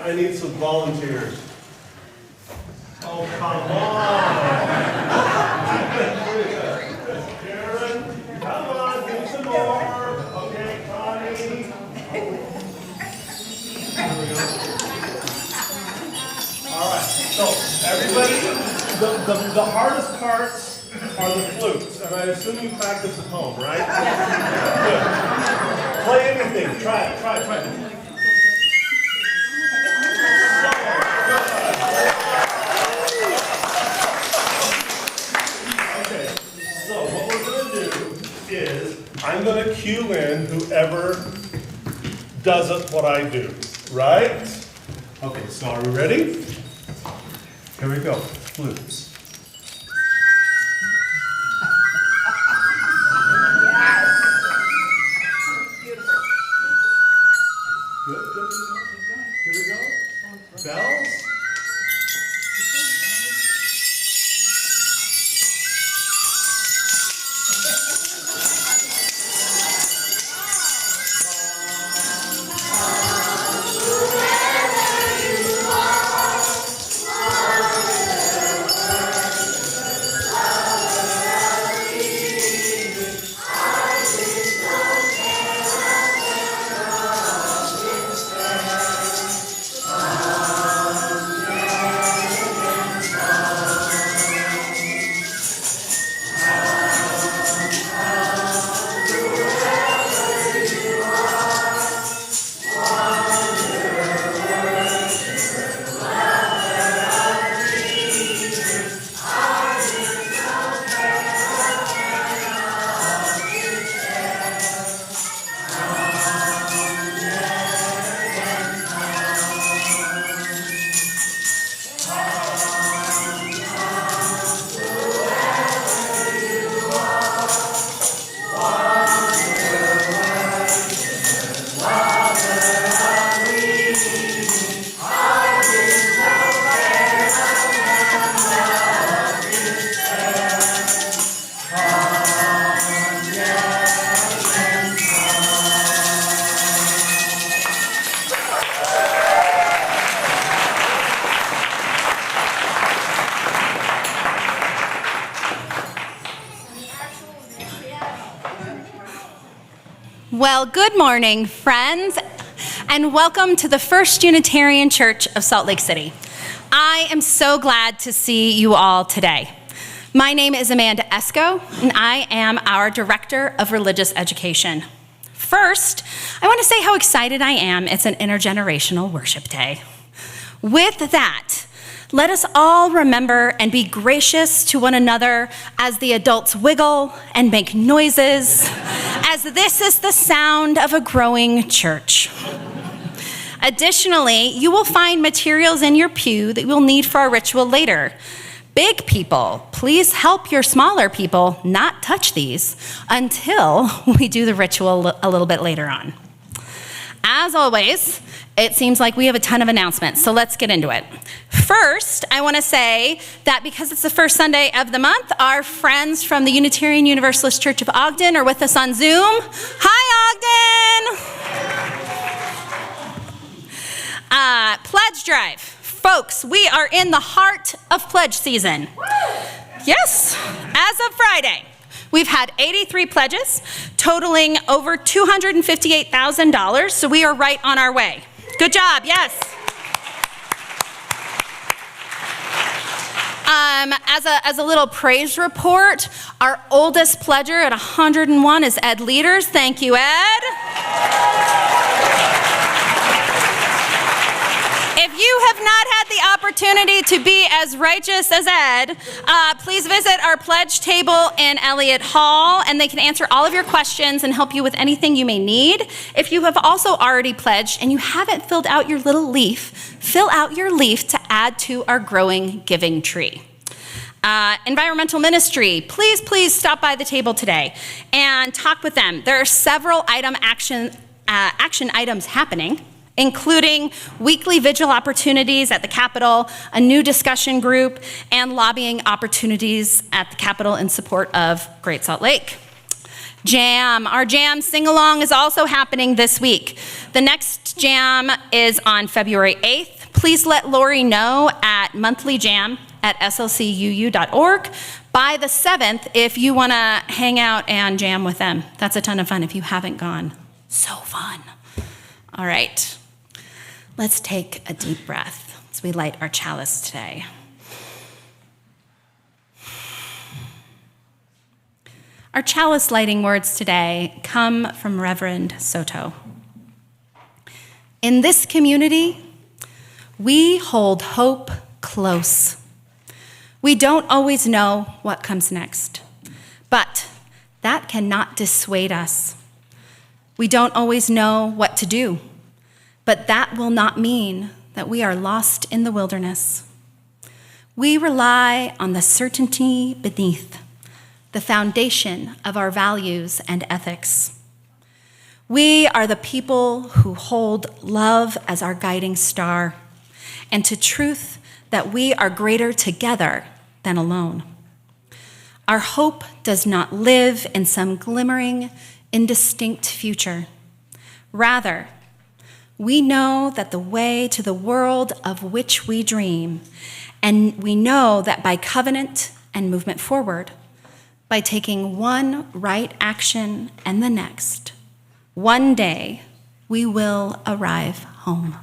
I need some volunteers. Oh, come on. Karen, come on, give me some more. Okay, Connie. There we go. All right, so everybody, the hardest parts are the flutes, and I assume you practice at home, right? Good. Play anything. Try it. Okay, so what we're going to do is I'm going to cue in whoever does it what I do, right? Okay, so are we ready? Here we go. Flutes. Good. Here we go. Bells. Well, good morning, friends, and welcome to the First Unitarian Church of Salt Lake City. I am so glad to see you all today. My name is Amanda Esko, and I am our Director of Religious Education. First, I want to say how excited I am. It's an intergenerational worship day. With that, let us all remember and be gracious to one another as the adults wiggle and make noises, as this is the sound of a growing church. Additionally, you will find materials in your pew that you'll need for our ritual later. Big people, please help your smaller people not touch these until we do the ritual a little bit later on. As always, it seems like we have a ton of announcements, so let's get into it. First, I want to say that because it's the first Sunday of the month, our friends from the Unitarian Universalist Church of Ogden are with us on Zoom. Hi, Ogden! Pledge drive. Folks, we are in the heart of pledge season. Yes, as of Friday. We've had 83 pledges, totaling over $258,000, so we are right on our way. Good job, yes. As a little praise report, our oldest pledger at 101 is Ed Leaders. Thank you, Ed. If you have not had the opportunity to be as righteous as Ed, please visit our pledge table in Elliott Hall, and they can answer all of your questions and help you with anything you may need. If you have also already pledged and you haven't filled out your little leaf, fill out your leaf to add to our growing giving tree. Environmental ministry, please stop by the table today and talk with them. There are several action items happening, including weekly vigil opportunities at the Capitol, a new discussion group, and lobbying opportunities at the Capitol in support of Great Salt Lake. Jam, our Jam sing-along is also happening this week. The next Jam is on February 8th. please let Lori know at monthlyjam@slcuu.org by the 7th if you want to hang out and jam with them. That's a ton of fun if you haven't gone. So fun. All right, let's take a deep breath as we light our chalice today. Our chalice lighting words today come from Reverend Soto. In this community, we hold hope close. We don't always know what comes next, but that cannot dissuade us. We don't always know what to do, but that will not mean that we are lost in the wilderness. We rely on the certainty beneath, the foundation of our values and ethics. We are the people who hold love as our guiding star, and to truth that we are greater together than alone. Our hope does not live in some glimmering, indistinct future. Rather, we know that the way to the world of which we dream, and we know that by covenant and movement forward, by taking one right action and the next, one day we will arrive home.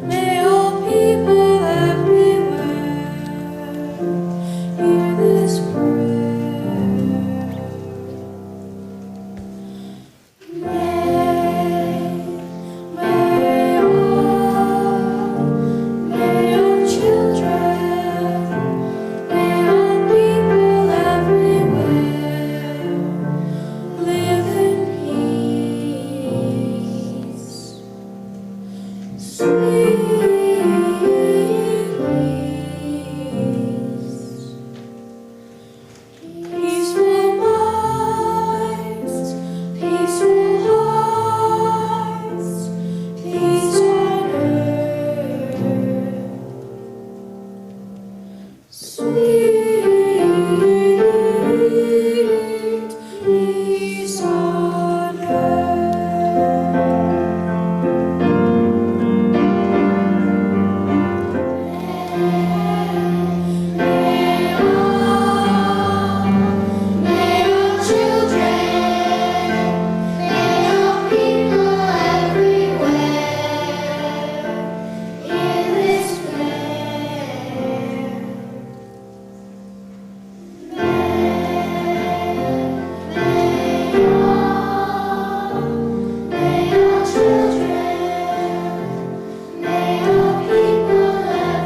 May all people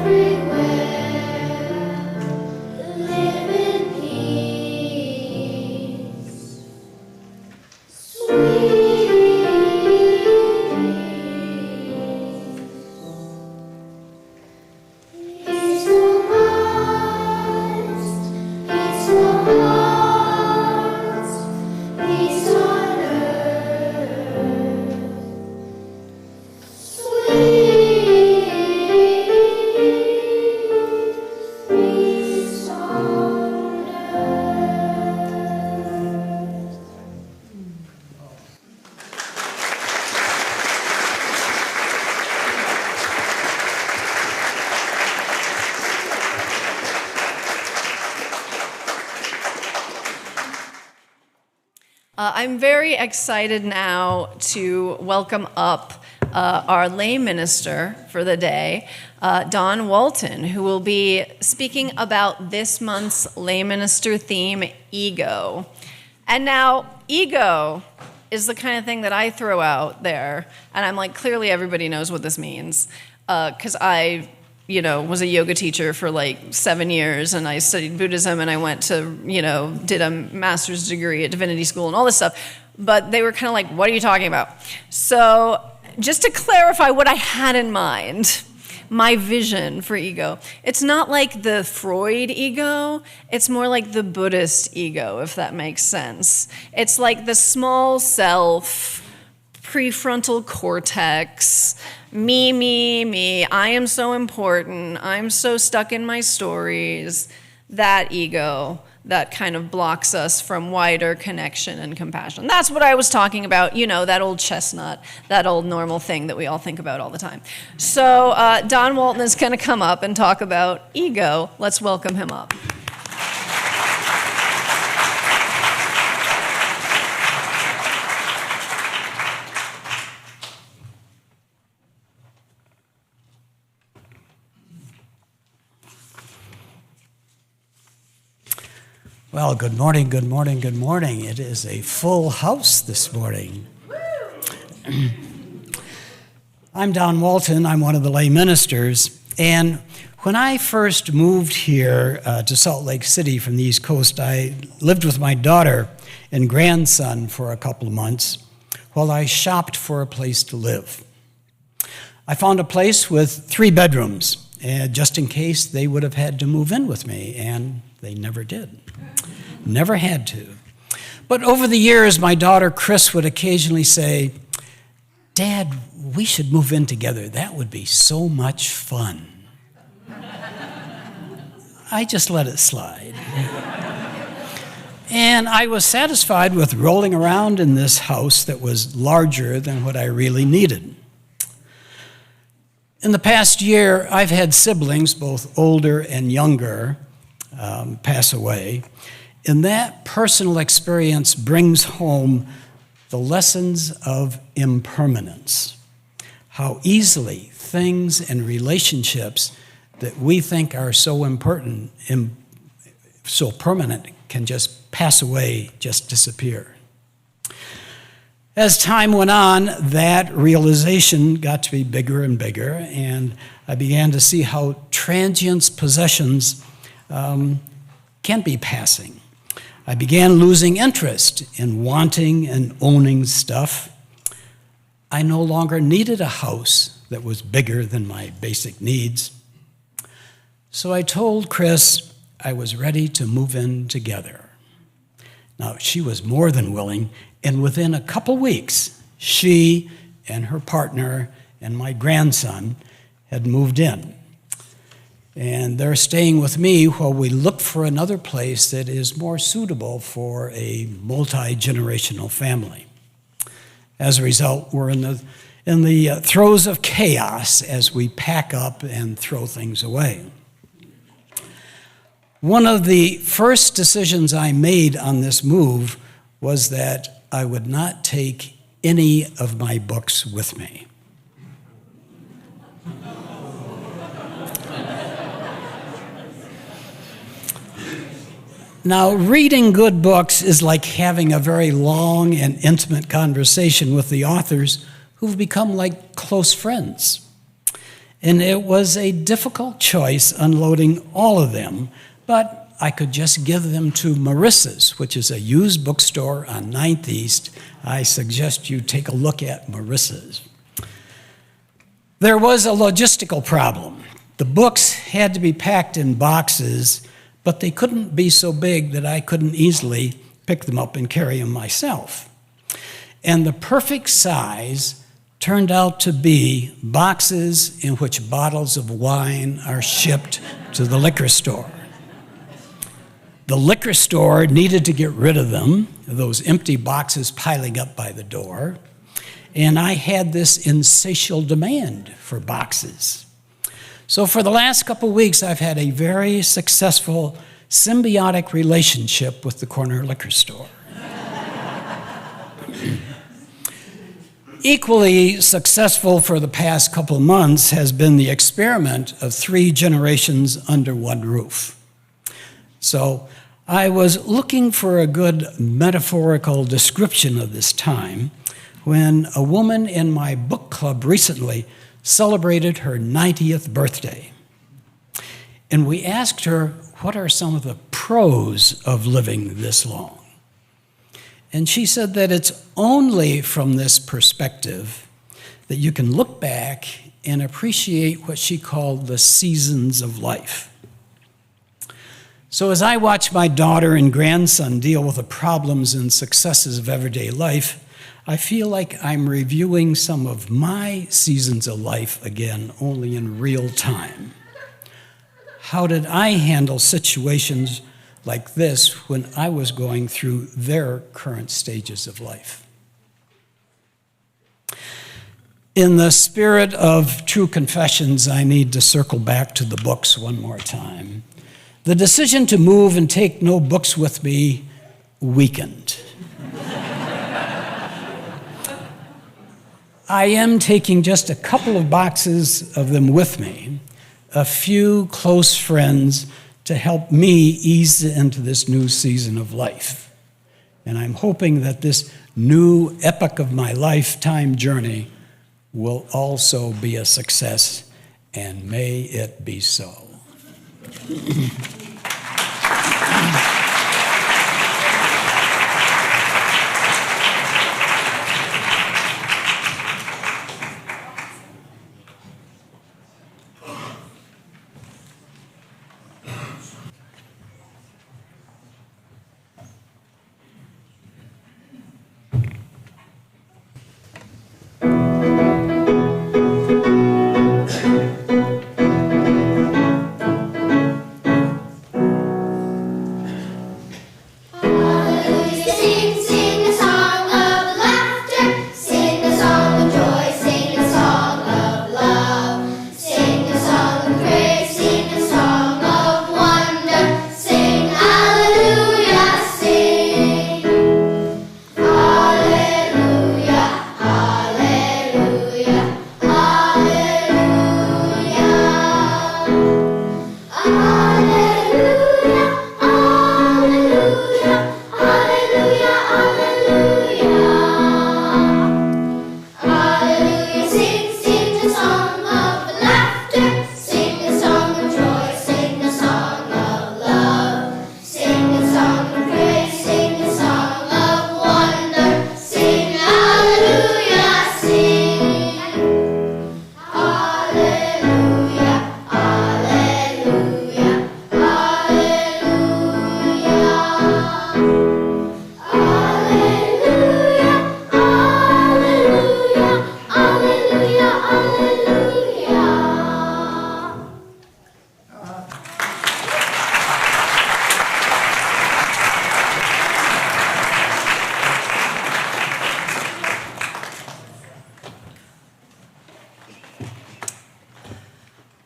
everywhere I'm very excited now to welcome up our lay minister for the day, Don Walton, who will be speaking about this month's lay minister theme, ego. And now, ego is the kind of thing that I throw out there, and I'm like, clearly everybody knows what this means, because I was a yoga teacher for like 7 years, and I studied Buddhism, and I went to, did a master's degree at divinity school and all this stuff. But they were kind of like, what are you talking about? So just to clarify what I had in mind, my vision for ego, it's not like the Freud ego, it's more like the Buddhist ego, if that makes sense. It's like the small self, prefrontal cortex, me, I am so important, I'm so stuck in my stories, that ego that kind of blocks us from wider connection and compassion. That's what I was talking about, that old chestnut, that old normal thing that we all think about all the time. So Don Walton is going to come up and talk about ego. Let's welcome him up. Well, good morning. It is a full house this morning. I'm Don Walton. I'm one of the lay ministers. And when I first moved here to Salt Lake City from the East Coast, I lived with my daughter and grandson for a couple of months while I shopped for a place to live. I found a place with 3 bedrooms, just in case they would have had to move in with me, and they never did. Never had to. But over the years, my daughter Chris would occasionally say, "Dad, we should move in together. That would be so much fun." I just let it slide. And I was satisfied with rolling around in this house that was larger than what I really needed. In the past year, I've had siblings, both older and younger, pass away. And that personal experience brings home the lessons of impermanence. How easily things and relationships that we think are so important, so permanent, can just pass away, just disappear. As time went on, that realization got to be bigger and bigger, and I began to see how transient possessions can be passing. I began losing interest in wanting and owning stuff. I no longer needed a house that was bigger than my basic needs. So I told Chris I was ready to move in together. Now, she was more than willing, and within a couple weeks, she and her partner and my grandson had moved in. And they're staying with me while we look for another place that is more suitable for a multi-generational family. As a result, we're in the throes of chaos as we pack up and throw things away. One of the first decisions I made on this move was that I would not take any of my books with me. Now, reading good books is like having a very long and intimate conversation with the authors who've become like close friends. And it was a difficult choice unloading all of them, but I could just give them to Marissa's, which is a used bookstore on 9th East. I suggest you take a look at Marissa's. There was a logistical problem. The books had to be packed in boxes, but they couldn't be so big that I couldn't easily pick them up and carry them myself. And the perfect size turned out to be boxes in which bottles of wine are shipped to the liquor store. The liquor store needed to get rid of them, those empty boxes piling up by the door, and I had this insatiable demand for boxes. So for the last couple weeks, I've had a very successful symbiotic relationship with the corner liquor store. Equally successful for the past couple months has been the experiment of 3 generations under one roof. So I was looking for a good metaphorical description of this time when a woman in my book club recently celebrated her 90th birthday. And we asked her, what are some of the pros of living this long? And she said that it's only from this perspective that you can look back and appreciate what she called the seasons of life. So as I watch my daughter and grandson deal with the problems and successes of everyday life, I feel like I'm reviewing some of my seasons of life again, only in real time. How did I handle situations like this when I was going through their current stages of life? In the spirit of true confessions, I need to circle back to the books one more time. The decision to move and take no books with me weakened. I am taking just a couple of boxes of them with me, a few close friends to help me ease into this new season of life. And I'm hoping that this new epoch of my lifetime journey will also be a success, and may it be so.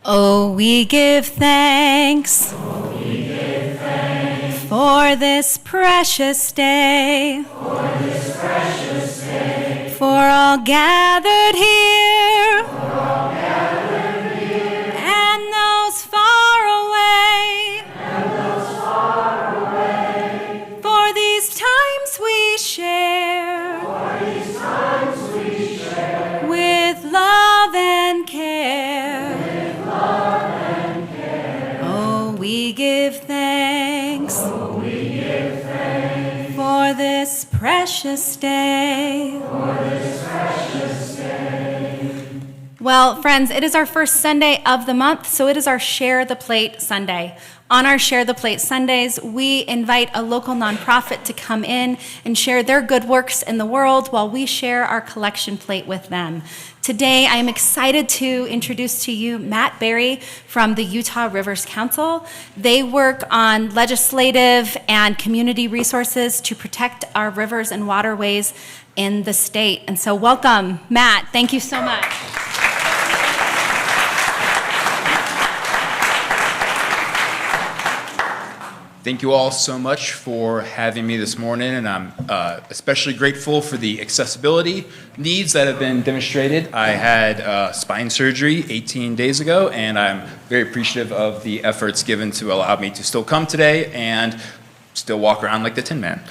Oh, we give thanks, for this precious day, for all gathered here, and those far away, for these times we share, with love and care. Oh, we give thanks, for this precious day. Well, friends, it is our first Sunday of the month, so it is our Share the Plate Sunday. On our Share the Plate Sundays, we invite a local nonprofit to come in and share their good works in the world while we share our collection plate with them. Today, I am excited to introduce to you Matt Berry from the Utah Rivers Council. They work on legislative and community resources to protect our rivers and waterways in the state. And so welcome, Matt. Thank you so much. Thank you all so much for having me this morning, and I'm especially grateful for the accessibility needs that have been demonstrated. I had spine surgery 18 days ago, and I'm very appreciative of the efforts given to allow me to still come today and still walk around like the Tin Man.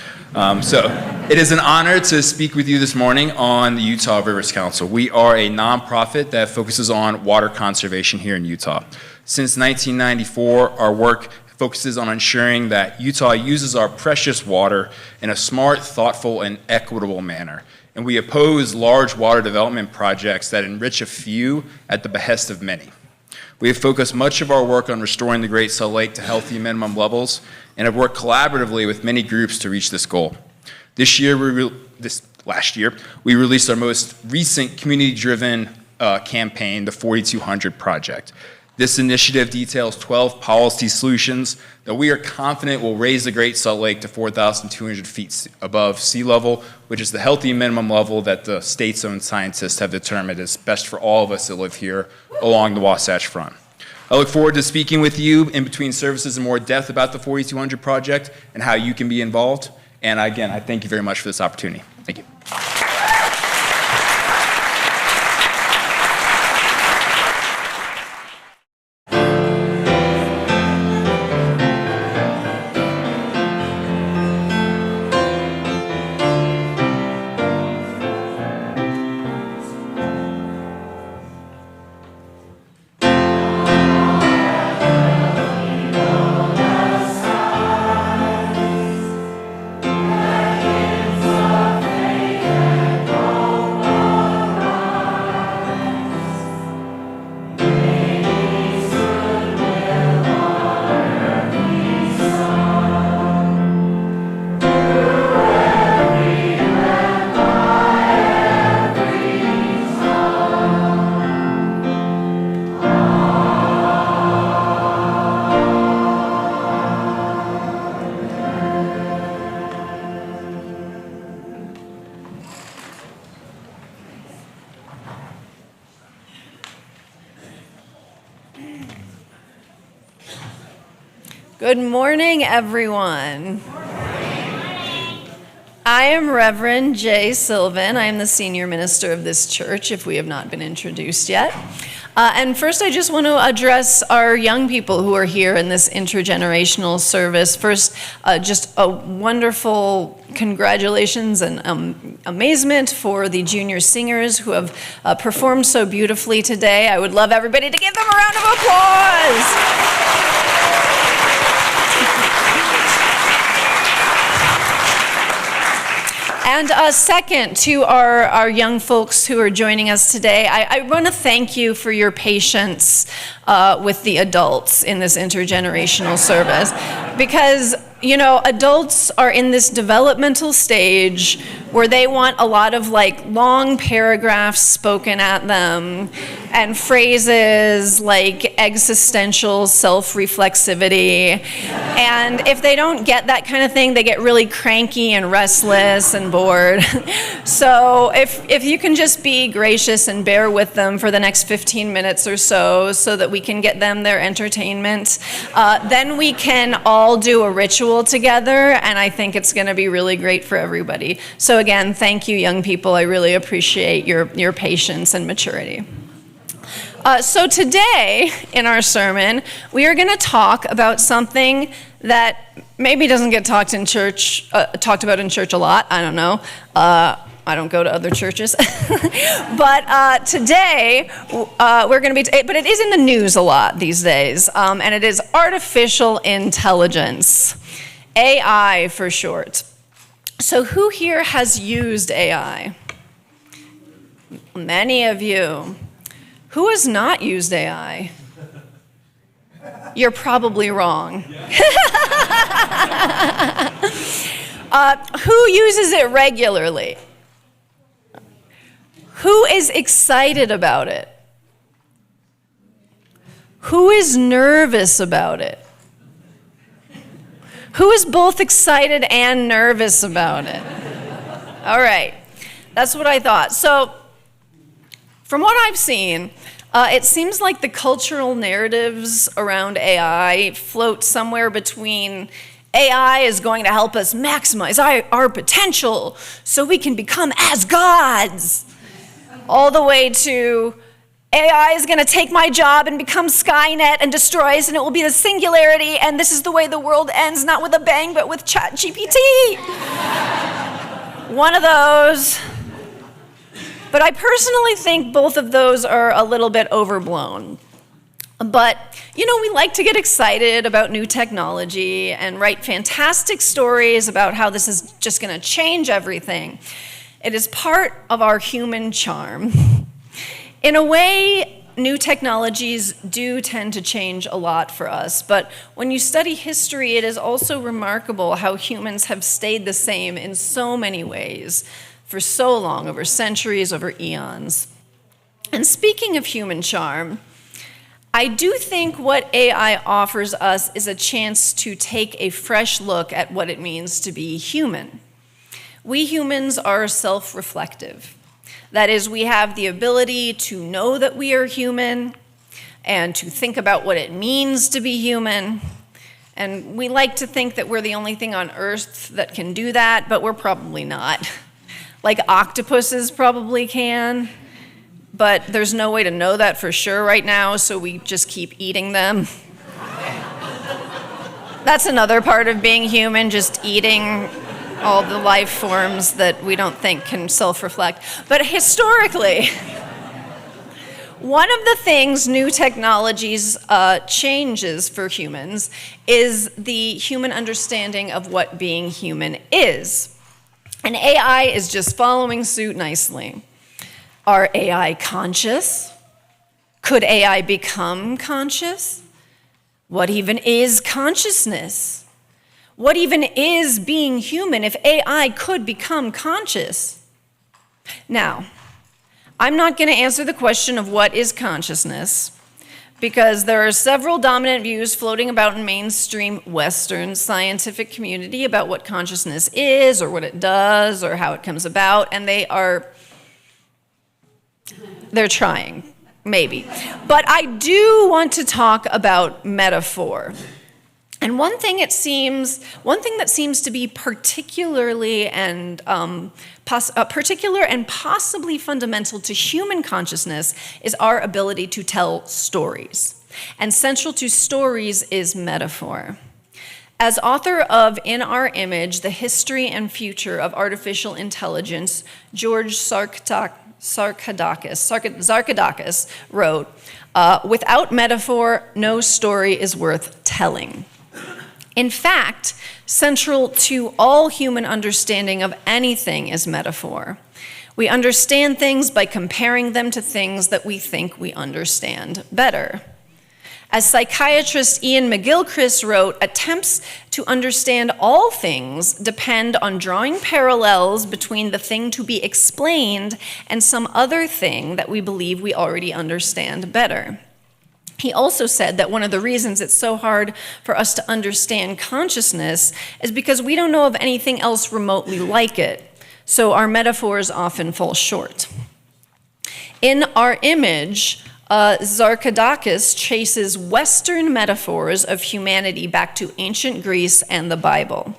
So it is an honor to speak with you this morning on the Utah Rivers Council. We are a nonprofit that focuses on water conservation here in Utah. Since 1994, our work focuses on ensuring that Utah uses our precious water in a smart, thoughtful, and equitable manner. And we oppose large water development projects that enrich a few at the behest of many. We have focused much of our work on restoring the Great Salt Lake to healthy minimum levels and have worked collaboratively with many groups to reach this goal. Last year, we released our most recent community-driven campaign, the 4200 Project. This initiative details 12 policy solutions that we are confident will raise the Great Salt Lake to 4,200 feet above sea level, which is the healthy minimum level that the state's own scientists have determined is best for all of us that live here along the Wasatch Front. I look forward to speaking with you in between services in more depth about the 4200 Project and how you can be involved. And again, I thank you very much for this opportunity. Thank you. Good morning, everyone. I am Reverend J Sylvan. I am the senior minister of this church, if we have not been introduced yet. And first, I just want to address our young people who are here in this intergenerational service. First, just a wonderful congratulations and amazement for the junior singers who have performed so beautifully today. I would love everybody to give them a round of applause. And second, to our young folks who are joining us today, I want to thank you for your patience with the adults in this intergenerational service. Because, you know, adults are in this developmental stage where they want a lot of long paragraphs spoken at them and phrases like existential self-reflexivity. And if they don't get that kind of thing, they get really cranky and restless and bored. So if you can just be gracious and bear with them for the next 15 minutes or so that we can get them their entertainment, then we can all do a ritual together, and I think it's going to be really great for everybody. So again, thank you, young people. I really appreciate your patience and maturity. So today, in our sermon, we are going to talk about something that maybe doesn't get talked about in church a lot. I don't know. I don't go to other churches. But today, we're going to be, but it is in the news a lot these days, and it is artificial intelligence, AI for short. So who here has used AI? Many of you. Who has not used AI? You're probably wrong. Who uses it regularly? Who is excited about it? Who is nervous about it? Who is both excited and nervous about it? All right, that's what I thought. So, from what I've seen, it seems like the cultural narratives around AI float somewhere between AI is going to help us maximize our potential so we can become as gods. All the way to AI is going to take my job and become Skynet and destroy us, and it will be the singularity, and this is the way the world ends, not with a bang, but with ChatGPT. One of those. But I personally think both of those are a little bit overblown. But, we like to get excited about new technology and write fantastic stories about how this is just going to change everything. It is part of our human charm. In a way, new technologies do tend to change a lot for us, but when you study history, it is also remarkable how humans have stayed the same in so many ways for so long, over centuries, over eons. And speaking of human charm, I do think what AI offers us is a chance to take a fresh look at what it means to be human. We humans are self-reflective. That is, we have the ability to know that we are human and to think about what it means to be human. And we like to think that we're the only thing on Earth that can do that, but we're probably not. Like octopuses probably can. But there's no way to know that for sure right now, so we just keep eating them. That's another part of being human, just eating all the life forms that we don't think can self-reflect. But historically, one of the things new technologies changes for humans is the human understanding of what being human is. And AI is just following suit nicely. Are AI conscious? Could AI become conscious? What even is consciousness? What even is being human if AI could become conscious? Now, I'm not going to answer the question of what is consciousness, because there are several dominant views floating about in mainstream Western scientific community about what consciousness is, or what it does, or how it comes about, and they're trying, maybe. But I do want to talk about metaphor. And one thing that seems to be particularly and particular and possibly fundamental to human consciousness is our ability to tell stories. And central to stories is metaphor. As author of In Our Image, The History and Future of Artificial Intelligence, George Zarkadakis wrote, without metaphor, no story is worth telling. In fact, central to all human understanding of anything is metaphor. We understand things by comparing them to things that we think we understand better. As psychiatrist Ian McGilchrist wrote, attempts to understand all things depend on drawing parallels between the thing to be explained and some other thing that we believe we already understand better. He also said that one of the reasons it's so hard for us to understand consciousness is because we don't know of anything else remotely like it, so our metaphors often fall short. In Our Image, Zarkadakis chases Western metaphors of humanity back to ancient Greece and the Bible.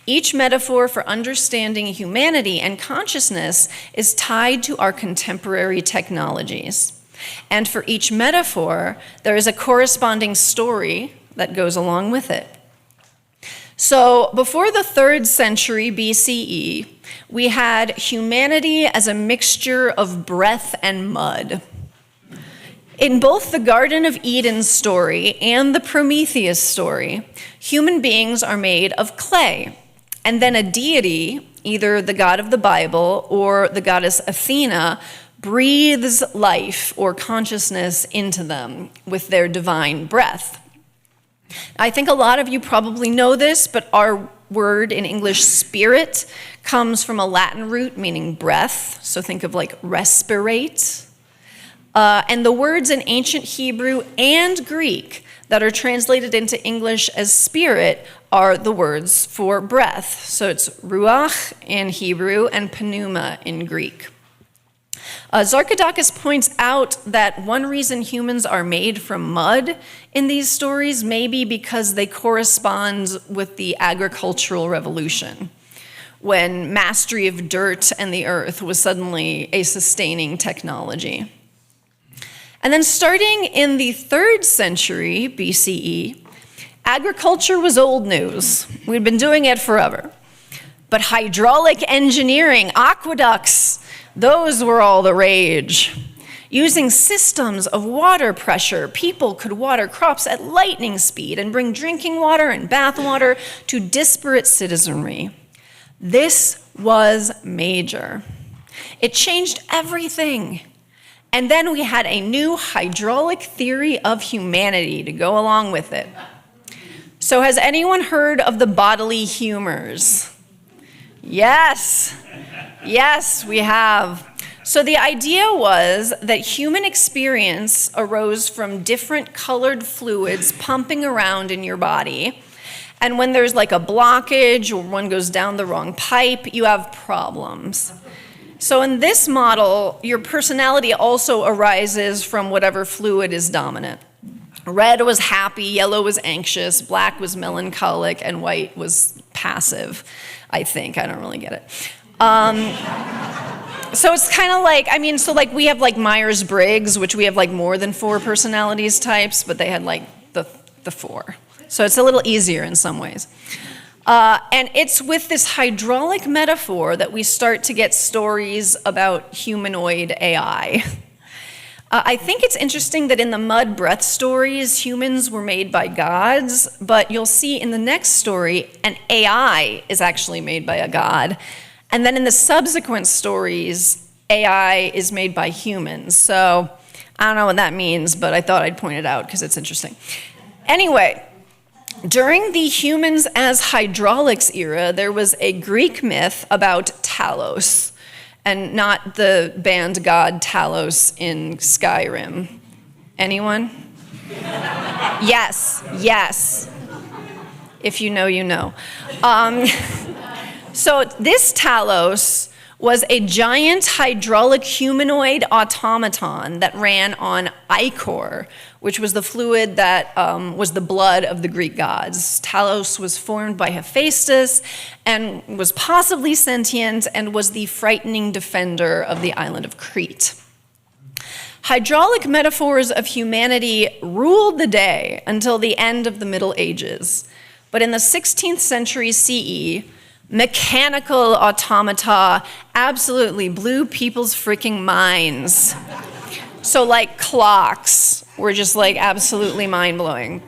Each metaphor for understanding humanity and consciousness is tied to our contemporary technologies. And for each metaphor, there is a corresponding story that goes along with it. So before the 3rd century BCE, we had humanity as a mixture of breath and mud. In both the Garden of Eden story and the Prometheus story, human beings are made of clay, and then a deity, either the god of the Bible or the goddess Athena, breathes life or consciousness into them with their divine breath. I think a lot of you probably know this, but our word in English, spirit, comes from a Latin root meaning breath, so think of like respirate. And the words in ancient Hebrew and Greek that are translated into English as spirit are the words for breath. So it's ruach in Hebrew and pneuma in Greek. Zarkadakis points out that one reason humans are made from mud in these stories may be because they correspond with the agricultural revolution, when mastery of dirt and the earth was suddenly a sustaining technology. And then starting in the 3rd century BCE, agriculture was old news. We'd been doing it forever. But hydraulic engineering, aqueducts, those were all the rage. Using systems of water pressure, people could water crops at lightning speed and bring drinking water and bath water to disparate citizenry. This was major. It changed everything. And then we had a new hydraulic theory of humanity to go along with it. So has anyone heard of the bodily humors? Yes. Yes, we have. So the idea was that human experience arose from different colored fluids pumping around in your body. And when there's like a blockage or one goes down the wrong pipe, you have problems. So in this model, your personality also arises from whatever fluid is dominant. Red was happy, yellow was anxious, black was melancholic, and white was passive, I think. I don't really get it. So it's kind of like, we have like Myers-Briggs, which we have like more than 4 personalities types, but they had like the 4. So it's a little easier in some ways. And it's with this hydraulic metaphor that we start to get stories about humanoid AI. I think it's interesting that in the mud breath stories, humans were made by gods, but you'll see in the next story, an AI is actually made by a god. And then in the subsequent stories, AI is made by humans. So I don't know what that means, but I thought I'd point it out because it's interesting. Anyway, during the humans as hydraulics era, there was a Greek myth about Talos, and not the band god Talos in Skyrim. Anyone? Yes, yes. If you know, you know. So this Talos was a giant hydraulic humanoid automaton that ran on ichor, which was the fluid that was the blood of the Greek gods. Talos was formed by Hephaestus and was possibly sentient and was the frightening defender of the island of Crete. Hydraulic metaphors of humanity ruled the day until the end of the Middle Ages. But in the 16th century CE, mechanical automata absolutely blew people's freaking minds. So like clocks were just like absolutely mind-blowing.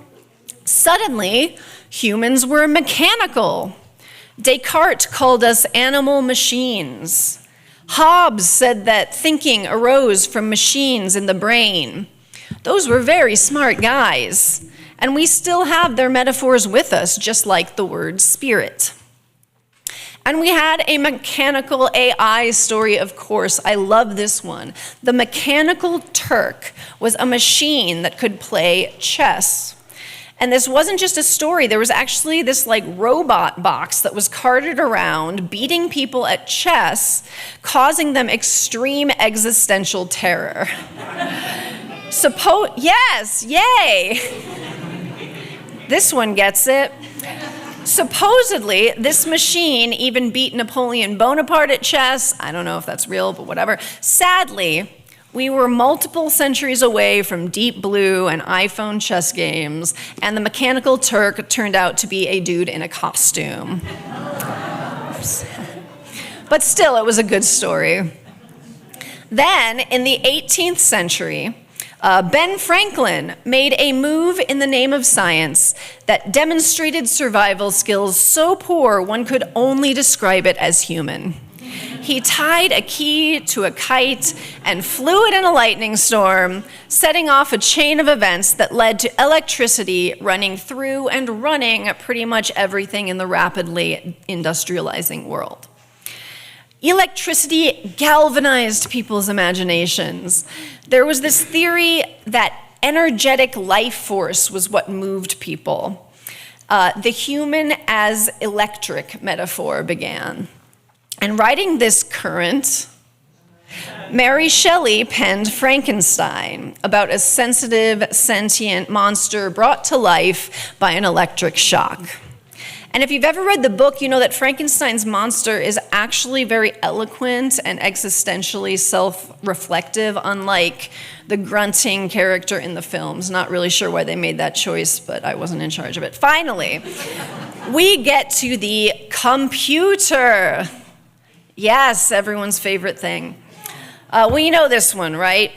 Suddenly, humans were mechanical. Descartes called us animal machines. Hobbes said that thinking arose from machines in the brain. Those were very smart guys. And we still have their metaphors with us, just like the word spirit. And we had a mechanical AI story, of course. I love this one. The Mechanical Turk was a machine that could play chess. And this wasn't just a story. There was actually this like robot box that was carted around, beating people at chess, causing them extreme existential terror. Yes, yay! This one gets it. Supposedly, this machine even beat Napoleon Bonaparte at chess. I don't know if that's real, but whatever. Sadly, we were multiple centuries away from Deep Blue and iPhone chess games, and the Mechanical Turk turned out to be a dude in a costume. But still, it was a good story. Then, in the 18th century, Ben Franklin made a move in the name of science that demonstrated survival skills so poor one could only describe it as human. He tied a key to a kite and flew it in a lightning storm, setting off a chain of events that led to electricity running through and running pretty much everything in the rapidly industrializing world. Electricity galvanized people's imaginations. There was this theory that energetic life force was what moved people. The human as electric metaphor began. And riding this current Mary Shelley penned Frankenstein, about a sensitive, sentient monster brought to life by an electric shock. And if you've ever read the book, you know that Frankenstein's monster is actually very eloquent and existentially self-reflective, unlike the grunting character in the films. Not really sure why they made that choice, but I wasn't in charge of it. Finally, we get to the computer. Yes, everyone's favorite thing. We know this one, right?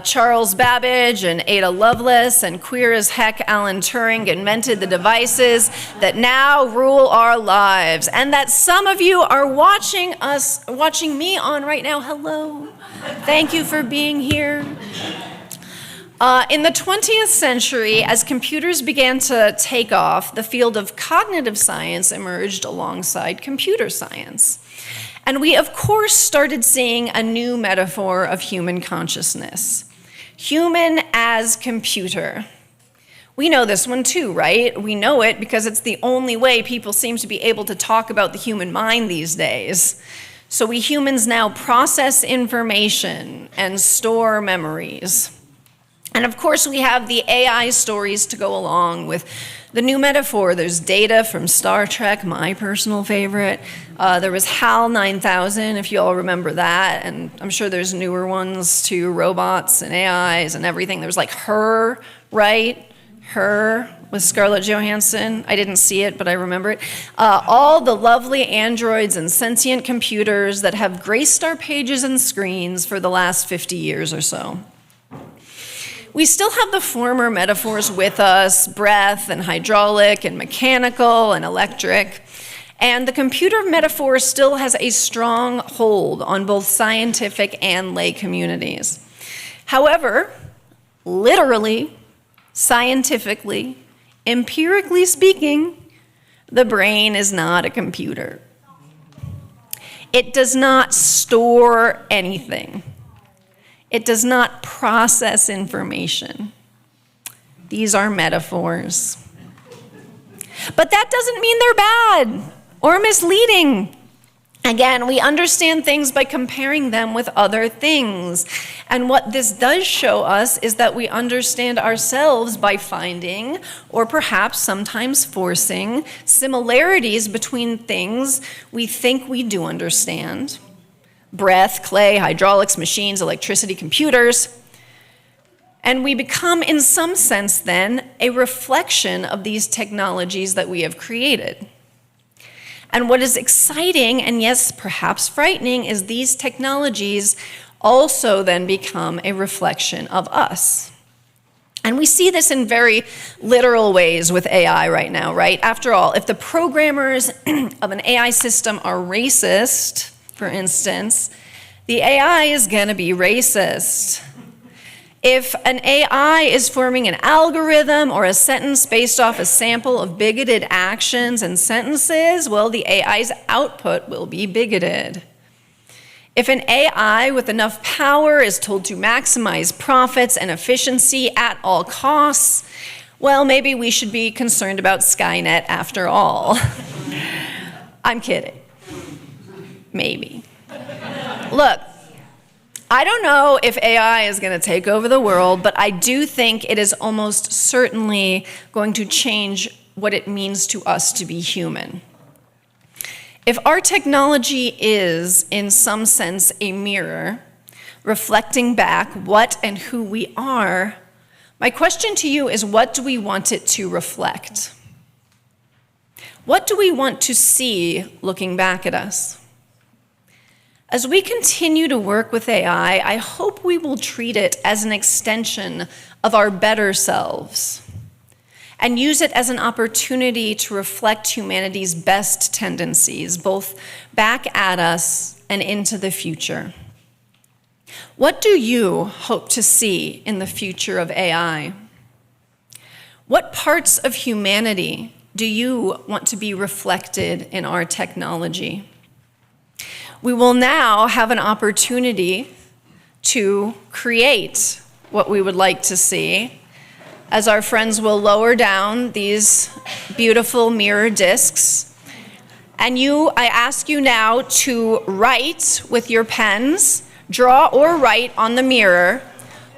Charles Babbage and Ada Lovelace and queer as heck Alan Turing invented the devices that now rule our lives, and that some of you are watching me on right now. Hello. Thank you for being here. In the 20th century, as computers began to take off, the field of cognitive science emerged alongside computer science. And we, of course, started seeing a new metaphor of human consciousness. Human as computer. We know this one too, right? We know it because it's the only way people seem to be able to talk about the human mind these days. So we humans now process information and store memories. And of course, we have the AI stories to go along with the new metaphor. There's Data from Star Trek, my personal favorite. There was HAL 9000, if you all remember that. And I'm sure there's newer ones too, robots and AIs and everything. There was like Her, right? Her with Scarlett Johansson. I didn't see it, but I remember it. All the lovely androids and sentient computers that have graced our pages and screens for the last 50 years or so. We still have the former metaphors with us, breath and hydraulic and mechanical and electric. And the computer metaphor still has a strong hold on both scientific and lay communities. However, literally, scientifically, empirically speaking, the brain is not a computer. It does not store anything. It does not process information. These are metaphors. But that doesn't mean they're bad or misleading. Again, we understand things by comparing them with other things. And what this does show us is that we understand ourselves by finding, or perhaps sometimes forcing, similarities between things we think we do understand. Breath, clay, hydraulics, machines, electricity, computers. And we become, in some sense then, a reflection of these technologies that we have created. And what is exciting, and yes, perhaps frightening, is these technologies also then become a reflection of us. And we see this in very literal ways with AI right now, right? After all, if the programmers of an AI system are racist, for instance, the AI is going to be racist. If an AI is forming an algorithm or a sentence based off a sample of bigoted actions and sentences, well, the AI's output will be bigoted. If an AI with enough power is told to maximize profits and efficiency at all costs, well, maybe we should be concerned about Skynet after all. I'm kidding. Maybe. Look, I don't know if AI is going to take over the world, but I do think it is almost certainly going to change what it means to us to be human. If our technology is, in some sense, a mirror, reflecting back what and who we are, my question to you is, what do we want it to reflect? What do we want to see looking back at us? As we continue to work with AI, I hope we will treat it as an extension of our better selves and use it as an opportunity to reflect humanity's best tendencies, both back at us and into the future. What do you hope to see in the future of AI? What parts of humanity do you want to be reflected in our technology? We will now have an opportunity to create what we would like to see, as our friends will lower down these beautiful mirror discs. And I ask you now to write with your pens draw or write on the mirror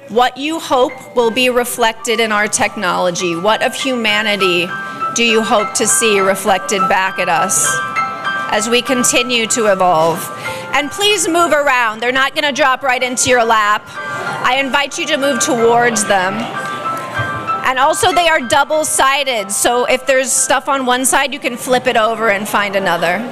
what you hope will be reflected in our technology. What of humanity do you hope to see reflected back at us as we continue to evolve? And please move around. They're not going to drop right into your lap. I invite you to move towards them. And also they are double-sided, so if there's stuff on one side, you can flip it over and find another.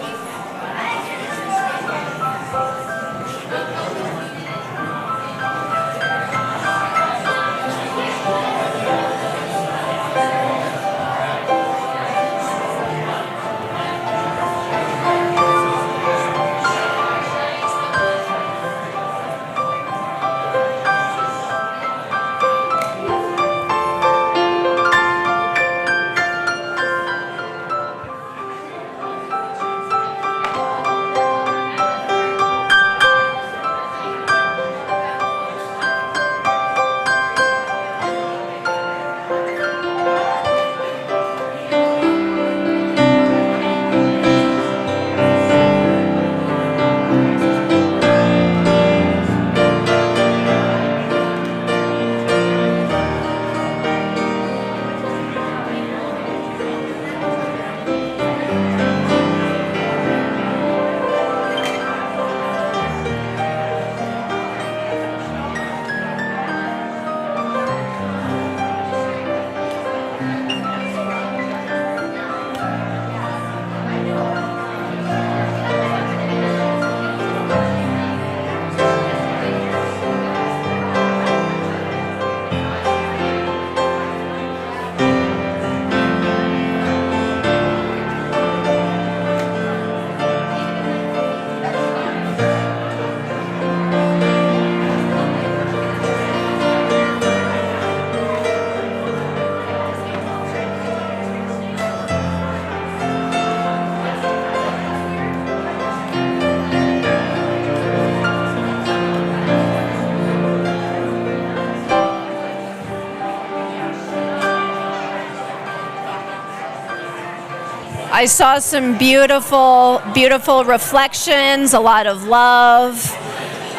I saw some beautiful, beautiful reflections, a lot of love,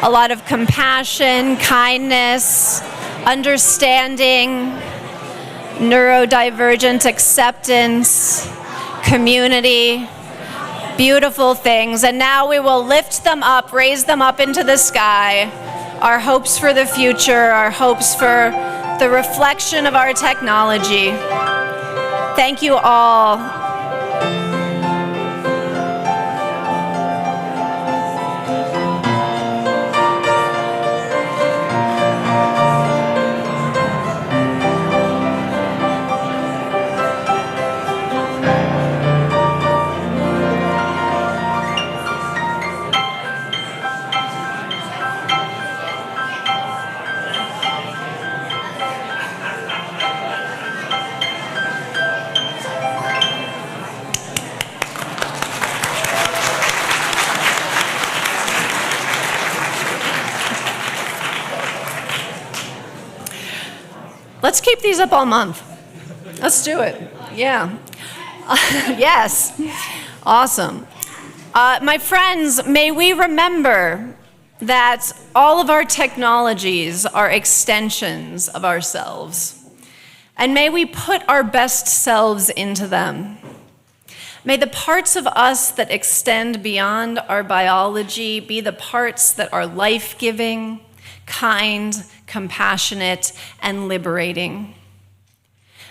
a lot of compassion, kindness, understanding, neurodivergent acceptance, community, beautiful things. And now we will lift them up, raise them up into the sky, our hopes for the future, our hopes for the reflection of our technology. Thank you all. Let's keep these up all month. Let's do it. Yeah. Yes. Awesome. My friends, may we remember that all of our technologies are extensions of ourselves. And may we put our best selves into them. May the parts of us that extend beyond our biology be the parts that are life-giving, kind, compassionate, and liberating.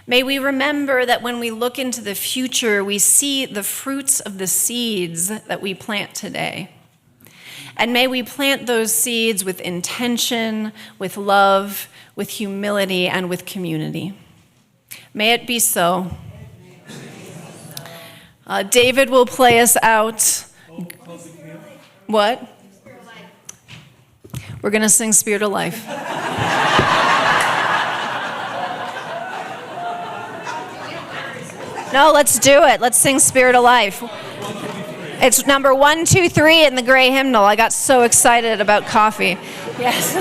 May we remember that when we look into the future, we see the fruits of the seeds that we plant today. And may we plant those seeds with intention, with love, with humility, and with community. May it be so. David will play us out. What? We're going to sing Spirit of Life. No, let's do it. Let's sing Spirit of Life. It's number 1, 2, 3 in the gray hymnal. I got so excited about coffee. Yes.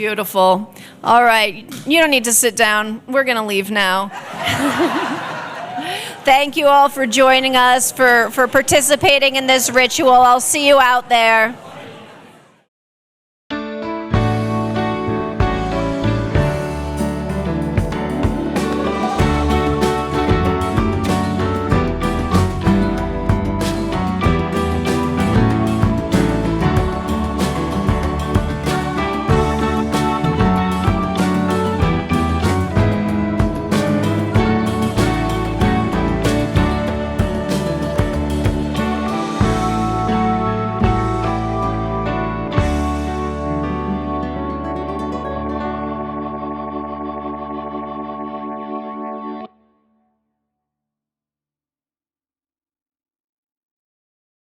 Beautiful. All right, you don't need to sit down. We're going to leave now. Thank you all for joining us, for participating in this ritual. I'll see you out there.